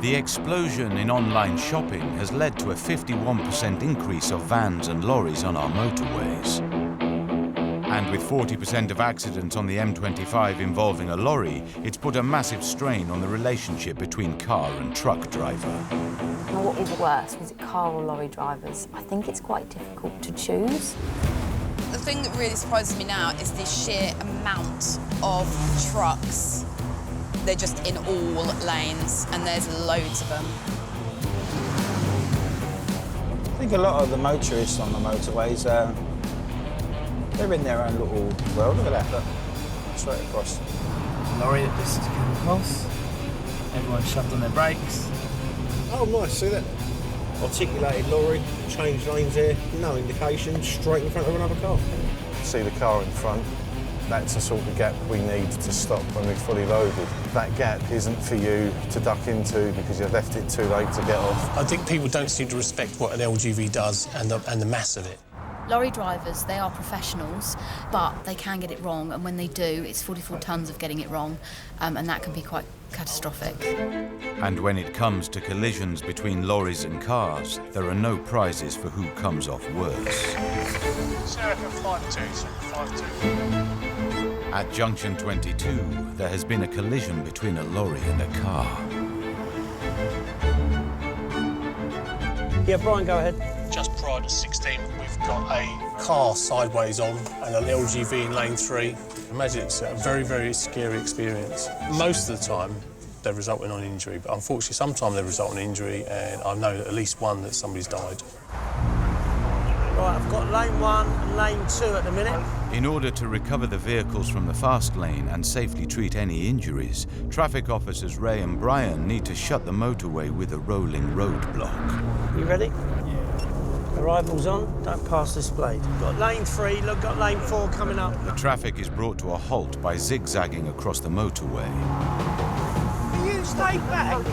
The explosion in online shopping has led to a 51% increase of vans and lorries on our motorways. And with 40% of accidents on the M25 involving a lorry, it's put a massive strain on the relationship between car and truck driver. Now, what is worse, was it car or lorry drivers? I think it's quite difficult to choose. The thing that really surprises me now is the sheer amount of trucks. They're just in all lanes, and there's loads of them. I think a lot of the motorists on the motorways, they're in their own little world. Look at that, look. Straight across. Lorry that just came across. Everyone shoved on their brakes. Oh, nice, see that? Articulated lorry, changed lanes here, no indication, straight in front of another car. See the car in front, that's the sort of gap we need to stop when we're fully loaded. That gap isn't for you to duck into because you've left it too late to get off. I think people don't seem to respect what an LGV does and the mass of it. Lorry drivers, they are professionals, but they can get it wrong, and when they do, it's 44 tonnes of getting it wrong, and that can be quite catastrophic. And when it comes to collisions between lorries and cars, there are no prizes for who comes off worse. Circa 5-2. At junction 22, there has been a collision between a lorry and a car. Yeah, Brian, go ahead. Just prior to 16, we've got a car sideways on and an LGV in lane 3. Imagine it's a very, very scary experience. Most of the time, they result in an injury, but unfortunately, sometimes they result in injury, and I know at least one that somebody's died. Right, I've got lane 1 and lane 2 at the minute. In order to recover the vehicles from the fast lane and safely treat any injuries, traffic officers Ray and Brian need to shut the motorway with a rolling roadblock. You ready? Arrivals on, don't pass displayed. Got lane 3, look, got lane 4 coming up. The traffic is brought to a halt by zigzagging across the motorway. You stay back.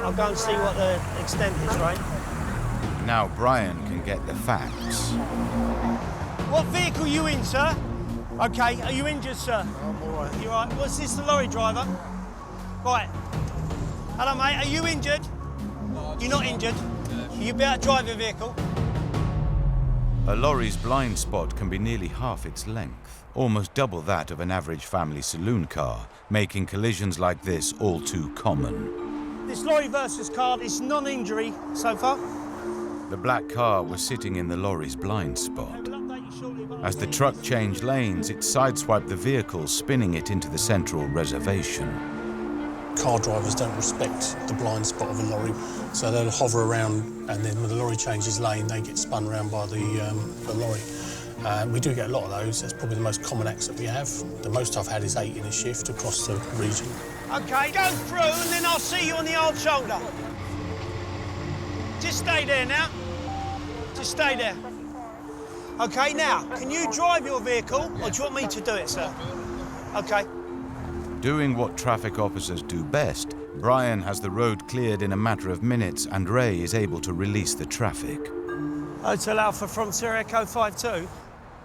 I'll go and see what the extent is, right? Now Brian can get the facts. What vehicle are you in, sir? OK, are you injured, sir? I'm all right. You all right? What's this, the lorry driver? Right. Hello, mate, are you injured? You're not injured. You be able to drive your vehicle. A lorry's blind spot can be nearly half its length, almost double that of an average family saloon car, making collisions like this all too common. This lorry versus car is non-injury so far. The black car was sitting in the lorry's blind spot. As the truck changed lanes, it sideswiped the vehicle, spinning it into the central reservation. Car drivers don't respect the blind spot of a lorry, so they'll hover around, and then when the lorry changes lane, they get spun around by the lorry. We do get a lot of those. That's probably the most common accident we have. The most I've had is 8 in a shift across the region. OK, go through, and then I'll see you on the old shoulder. Just stay there now. Just stay there. OK, now, can you drive your vehicle, or do you want me to do it, sir? OK. Doing what traffic officers do best, Brian has the road cleared in a matter of minutes, and Ray is able to release the traffic. Hotel Alpha from Sierra Echo 52.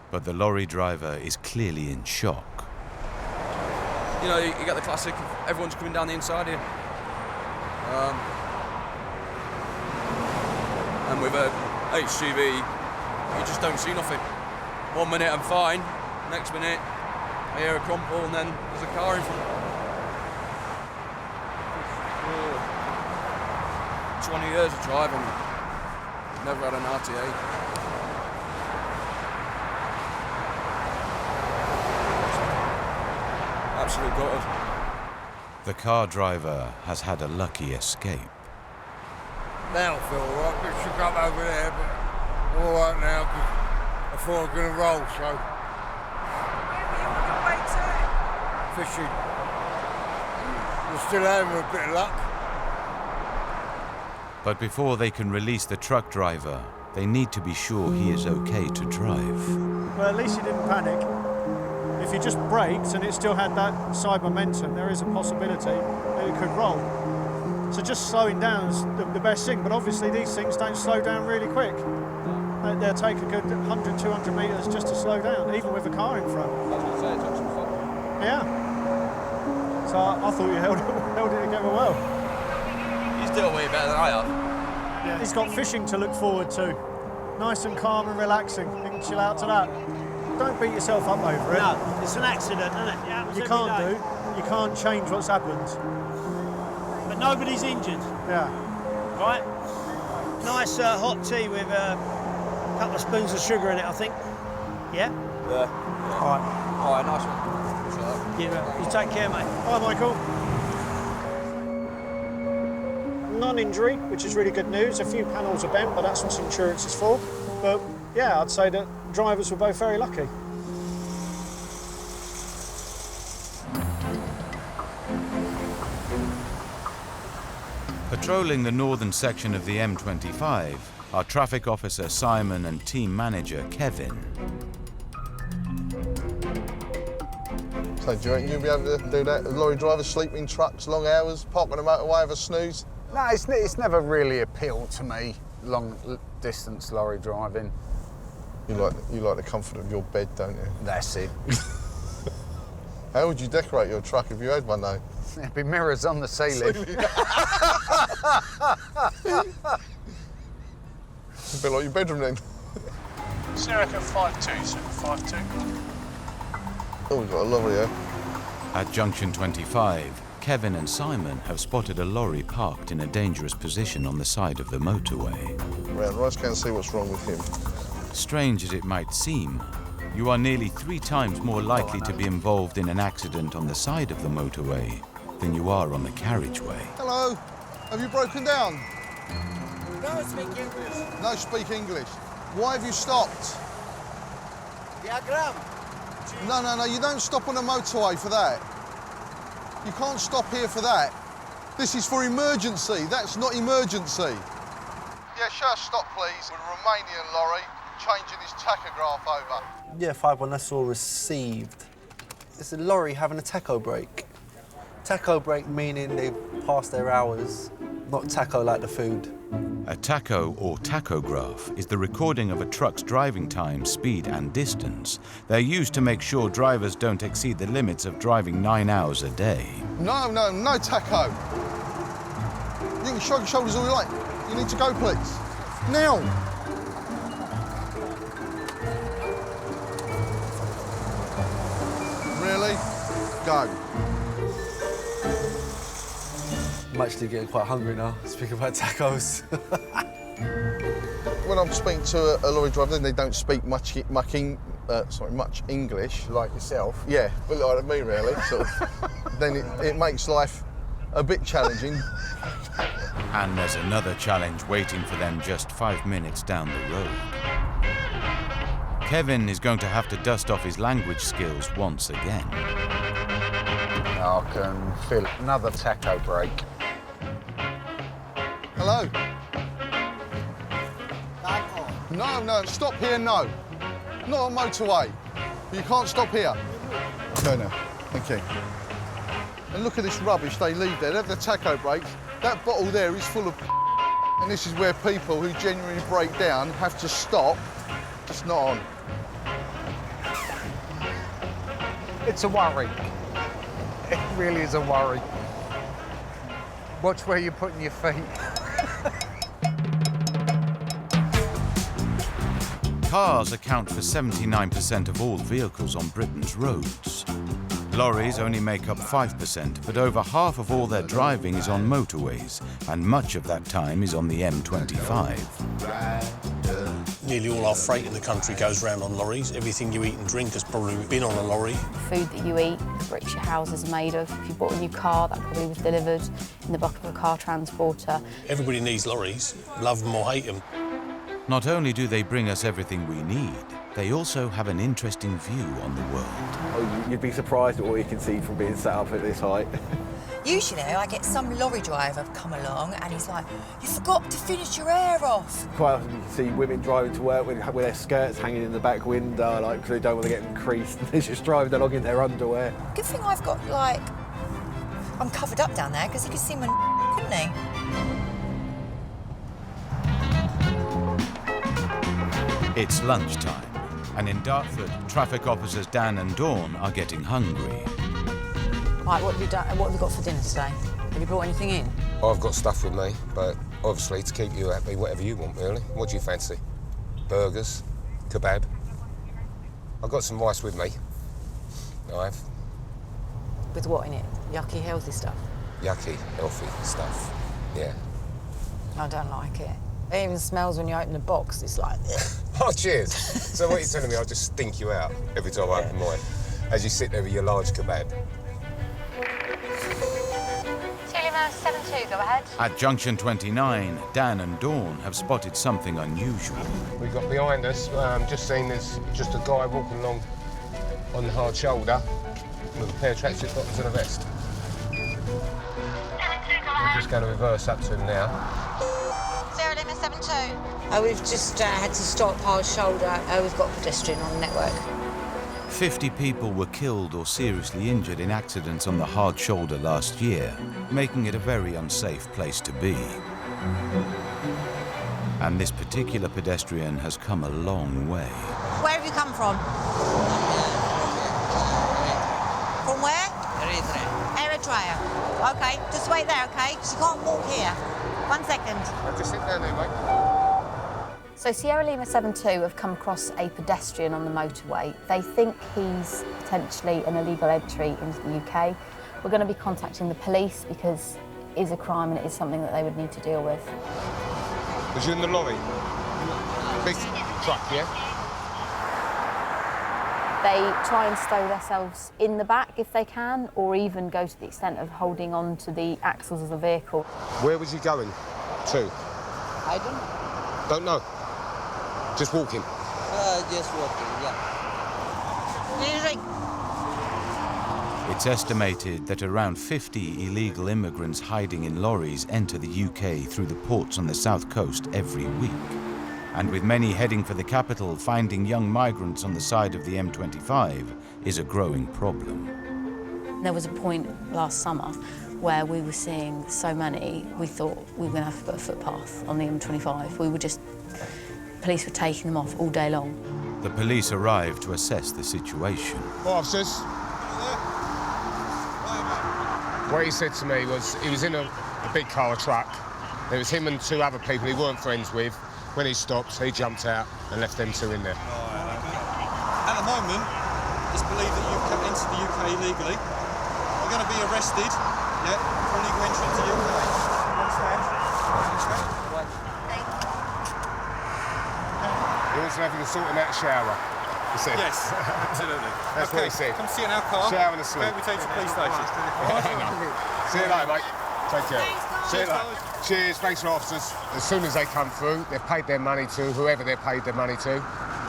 But the lorry driver is clearly in shock. You know, you get the classic, everyone's coming down the inside here. And with a HGV, you just don't see nothing. 1 minute I'm fine, next minute I hear a crumple and then there's a car in front. 20 years of driving, never had an RTA. Absolutely gutted. The car driver has had a lucky escape. Now I feel all right, but she got over there, but I'm all right now because I thought I was going to roll, so. Where were you on your way to? Fishing. We're still having a bit of luck. But before they can release the truck driver, they need to be sure he is okay to drive. Well, at least he didn't panic. If he just braked and it still had that side momentum, there is a possibility that it could roll. So just slowing down is the best thing, but obviously these things don't slow down really quick. They'll take a good 100, 200 metres just to slow down, even with a car in front. Yeah. So I thought you held it together well. He's doing way better than I have. Yeah, he's got fishing to look forward to. Nice and calm and relaxing. You can chill out to that. Don't beat yourself up over it. No, it's an accident, isn't it? It happens You every can't day. You can't change what's happened. But nobody's injured, Yeah. right? Nice hot tea with a couple of spoons of sugar in it, I think. Yeah? Yeah. All right. All right, nice one. You take care, mate. Hi, Michael. Non-injury, which is really good news. A few panels are bent, but that's what insurance is for. But yeah, I'd say that drivers were both very lucky. Patrolling the northern section of the M25 are traffic officer Simon and team manager Kevin. So do you reckon you'll be able to do that? Lorry drivers sleep in trucks, long hours, park on the motorway, have a snooze? No, it's never really appealed to me, long distance lorry driving. You like the comfort of your bed, don't you? That's it. How would you decorate your truck if you had one, though? There'd be mirrors on the ceiling. It's a bit like your bedroom then. Circa 5'2", circa 5'2". Oh, we've got a lorry here. At junction 25, Kevin and Simon have spotted a lorry parked in a dangerous position on the side of the motorway. Round right, can't see what's wrong with him. Strange as it might seem, you are nearly 3 times more likely to be involved in an accident on the side of the motorway than you are on the carriageway. Hello, have you broken down? No, speak English. No, speak English. Why have you stopped? Diagram. No, you don't stop on the motorway for that. You can't stop here for that. This is for emergency, that's not emergency. Yeah, sure, stop please. With a Romanian lorry changing his tachograph over. Yeah, 5-1, I saw received. It's a lorry having a tacho break. Tacho break meaning they've passed their hours, not taco like the food. A tacho or tachograph is the recording of a truck's driving time, speed and distance. They're used to make sure drivers don't exceed the limits of driving 9 hours a day. No tacho. You can shrug your shoulders all you like. You need to go, please. Now. Really? Go. I'm actually getting quite hungry now, speaking about tacos. When I'm speaking to a lorry driver, they don't speak much English. Like yourself. Yeah, but like me, really. Sort of. Then it makes life a bit challenging. And there's another challenge waiting for them just 5 minutes down the road. Kevin is going to have to dust off his language skills once again. I can feel another taco break. Hello? No, stop here, no. Not on motorway. You can't stop here. Go now, thank you. And look at this rubbish they leave there. They have the taco breaks. That bottle there is full of and this is where people who genuinely break down have to stop. It's not on. It's a worry. It really is a worry. Watch where you're putting your feet. Cars account for 79% of all vehicles on Britain's roads. Lorries only make up 5%, but over half of all their driving is on motorways, and much of that time is on the M25. Nearly all our freight in the country goes around on lorries. Everything you eat and drink has probably been on a lorry. Food that you eat, the bricks your houses are made of. If you bought a new car, that probably was delivered in the back of a car transporter. Everybody needs lorries, love them or hate them. Not only do they bring us everything we need, they also have an interesting view on the world. Oh, you'd be surprised at what you can see from being sat up at this height. Usually I get some lorry driver come along and he's like, you forgot to finish your air off. Quite often you can see women driving to work with their skirts hanging in the back window, like, because they don't want to get them creased. They're just driving along in their underwear. Good thing I've got, like, I'm covered up down there because he could see my couldn't he? It's lunchtime, and in Dartford, traffic officers Dan and Dawn are getting hungry. Right, what have you done? What have you got for dinner today? Have you brought anything in? I've got stuff with me, but obviously to keep you happy, whatever you want, really. What do you fancy? Burgers? Kebab? I've got some rice with me. I have. With what in it? Yucky, healthy stuff? Yucky, healthy stuff, yeah. I don't like it. It even smells when you open the box. It's like, ugh. Oh, cheers. So what you're telling me, I'll just stink you out every time I open mine, as you sit there with your large kebab. Lima 72, go ahead. At junction 29, Dan and Dawn have spotted something unusual. We've got behind us, just seen there's just a guy walking along on the hard shoulder with a pair of tracksuit bottoms and a vest. We're just going to reverse up to him now. Lima 72. We've just had to stop hard shoulder. We've got a pedestrian on the network. 50 people were killed or seriously injured in accidents on the hard shoulder last year, making it a very unsafe place to be. And this particular pedestrian has come a long way. Where have you come from? From where? Eritrea. Okay, just wait there, okay? She can't walk here. 1 second. Just sit down there, mate. So Sierra Lima 72 have come across a pedestrian on the motorway. They think he's potentially an illegal entry into the UK. We're going to be contacting the police because it is a crime and it is something that they would need to deal with. Was you in the lorry? Big truck, yeah? They try and stow themselves in the back if they can, or even go to the extent of holding on to the axles of the vehicle. Where was he going to? I don't know. Don't know. Just walking? Just walking, yeah. It's estimated that around 50 illegal immigrants hiding in lorries enter the UK through the ports on the south coast every week. And with many heading for the capital, finding young migrants on the side of the M25 is a growing problem. There was a point last summer where we were seeing so many, we thought we were going to have to put a footpath on the M25. Police were taking them off all day long. The police arrived to assess the situation. Officers. What he said to me was he was in a big car, a truck. There was him and two other people he weren't friends with. When he stopped, he jumped out and left them two in there. At the moment, it's believed that you've come into the UK illegally. You're going to be arrested, yeah, for illegal entry into the UK. Understand? He wants to have you sorting out a shower, he said. Yes, absolutely. That's what he said. Come sit in our car. Shower and a sleep. Okay, we take you to the police station. See you later, mate. Take care. See you later. Cheers, thanks for officers. As soon as they come through, they've paid their money to whoever they've paid their money to.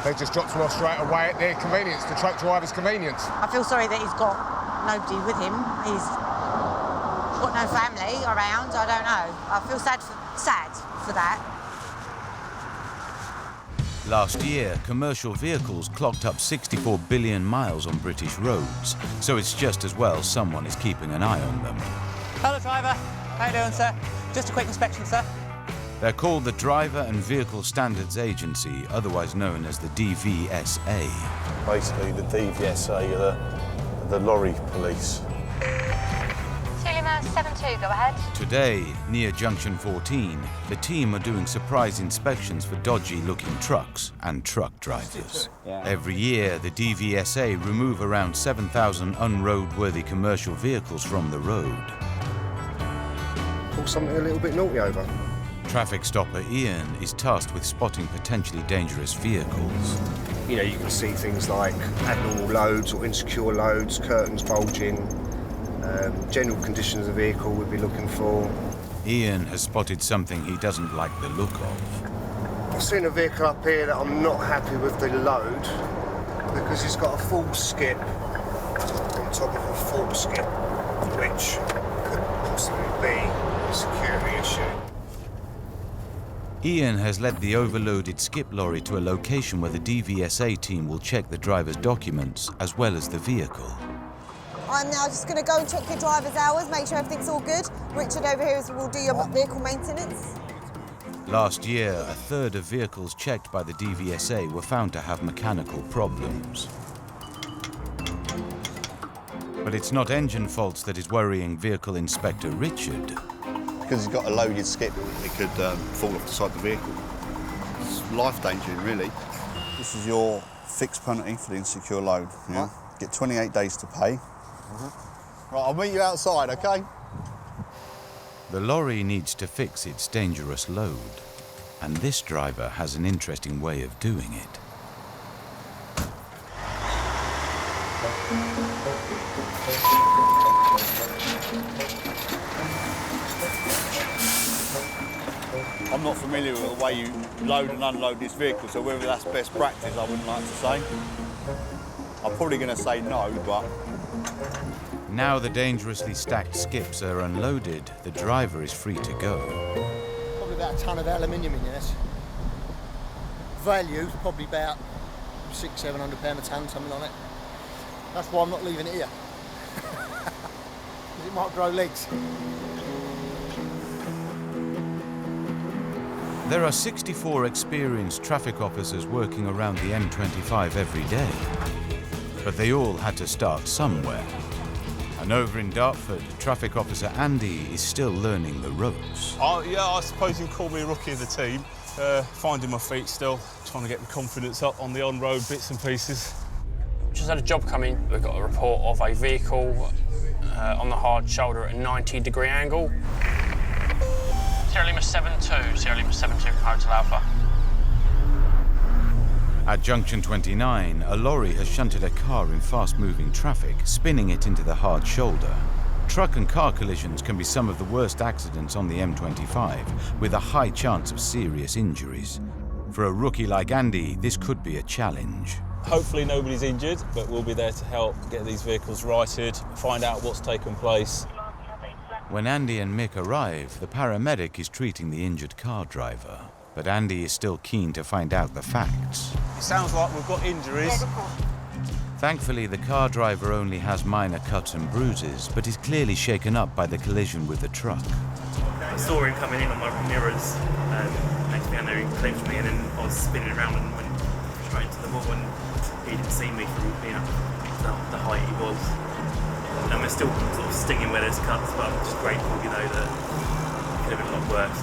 They just dropped them off straight away at their convenience, the truck driver's convenience. I feel sorry that he's got nobody with him. He's got no family around. I don't know. I feel sad for that. Last year, commercial vehicles clocked up 64 billion miles on British roads, so it's just as well someone is keeping an eye on them. Hello, driver. How you doing, sir? Just a quick inspection, sir. They're called the Driver and Vehicle Standards Agency, otherwise known as the DVSA. Basically, the DVSA are the lorry police. Lima 72, go ahead. Today, near Junction 14, the team are doing surprise inspections for dodgy-looking trucks and truck drivers. Every year, the DVSA remove around 7,000 unroadworthy commercial vehicles from the road. Pull something a little bit naughty over. Traffic stopper Ian is tasked with spotting potentially dangerous vehicles. You know, you can see things like abnormal loads or insecure loads, curtains bulging, general condition of the vehicle we'd be looking for. Ian has spotted something he doesn't like the look of. I've seen a vehicle up here that I'm not happy with the load because it's got a full skip on top of a full skip, which could possibly be a security issue. Ian has led the overloaded skip lorry to a location where the DVSA team will check the driver's documents as well as the vehicle. I'm now just going to go and check your driver's hours, make sure everything's all good. Richard over here will do your vehicle maintenance. Last year, a third of vehicles checked by the DVSA were found to have mechanical problems. But it's not engine faults that is worrying Vehicle Inspector Richard. Because he's got a loaded skip, it could fall off the side of the vehicle. It's life-endangering, really. This is your fixed penalty for the insecure load. Yeah? Get 28 days to pay. Right, I'll meet you outside, OK? The lorry needs to fix its dangerous load, and this driver has an interesting way of doing it. I'm not familiar with the way you load and unload this vehicle, so whether that's best practice, I wouldn't like to say. I'm probably going to say no, but... Now the dangerously stacked skips are unloaded, the driver is free to go. Probably about a tonne of aluminium in this. Value's probably about £600–700 a tonne, something like that. That's why I'm not leaving it here. Because it might grow legs. There are 64 experienced traffic officers working around the M25 every day. But they all had to start somewhere. And over in Dartford, traffic officer Andy is still learning the ropes. Yeah, I suppose you'd call me a rookie of the team. Finding my feet still, trying to get my confidence up on the on-road bits and pieces. Just had a job come in. We've got a report of a vehicle on the hard shoulder at a 90-degree angle. Sierra Lima 72, Sierra Lima 72 Hotel Alpha. At junction 29, a lorry has shunted a car in fast-moving traffic, spinning it into the hard shoulder. Truck and car collisions can be some of the worst accidents on the M25, with a high chance of serious injuries. For a rookie like Andy, this could be a challenge. Hopefully nobody's injured, but we'll be there to help get these vehicles righted, find out what's taken place. When Andy and Mick arrive, the paramedic is treating the injured car driver. But Andy is still keen to find out the facts. It sounds like we've got injuries. Thankfully, the car driver only has minor cuts and bruises, but is clearly shaken up by the collision with the truck. I saw him coming in on my mirrors. Next thing I know, he clipped me, and then I was spinning around and went straight into the wall, and he didn't see me from being up the height he was. And we're still sort of stinging where there's cuts, but I'm just grateful, you know, that it could have been a lot worse.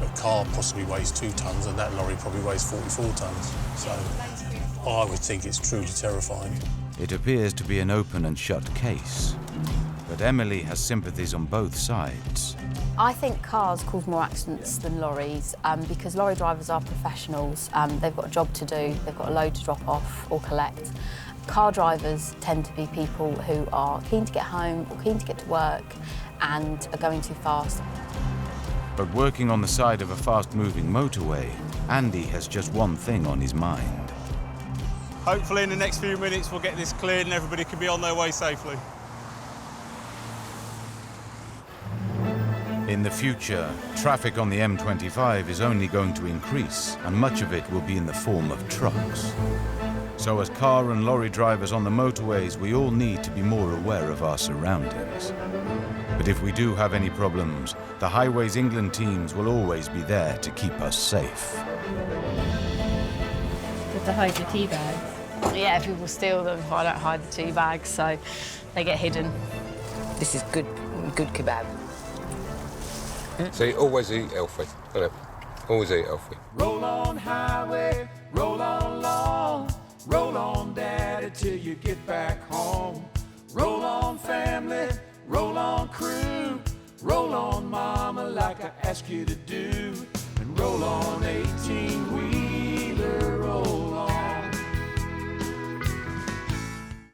A car possibly weighs 2 tonnes and that lorry probably weighs 44 tonnes. So I would think it's truly terrifying. It appears to be an open and shut case. But Emily has sympathies on both sides. I think cars cause more accidents than lorries because lorry drivers are professionals. They've got a job to do, they've got a load to drop off or collect. Car drivers tend to be people who are keen to get home or keen to get to work and are going too fast. But working on the side of a fast-moving motorway, Andy has just one thing on his mind. Hopefully in the next few minutes we'll get this cleared and everybody can be on their way safely. In the future, traffic on the M25 is only going to increase, and much of it will be in the form of trucks. So as car and lorry drivers on the motorways, we all need to be more aware of our surroundings. But if we do have any problems, the Highways England teams will always be there to keep us safe. Good to hide your tea bags. Yeah, people steal them if I don't hide the tea bags, so they get hidden. This is good kebab. See, always eat healthy. Always eat healthy. Roll on highway, roll on long, roll on daddy till you get back home. Roll on family, roll on crew, roll on mama like I ask you to do, and roll on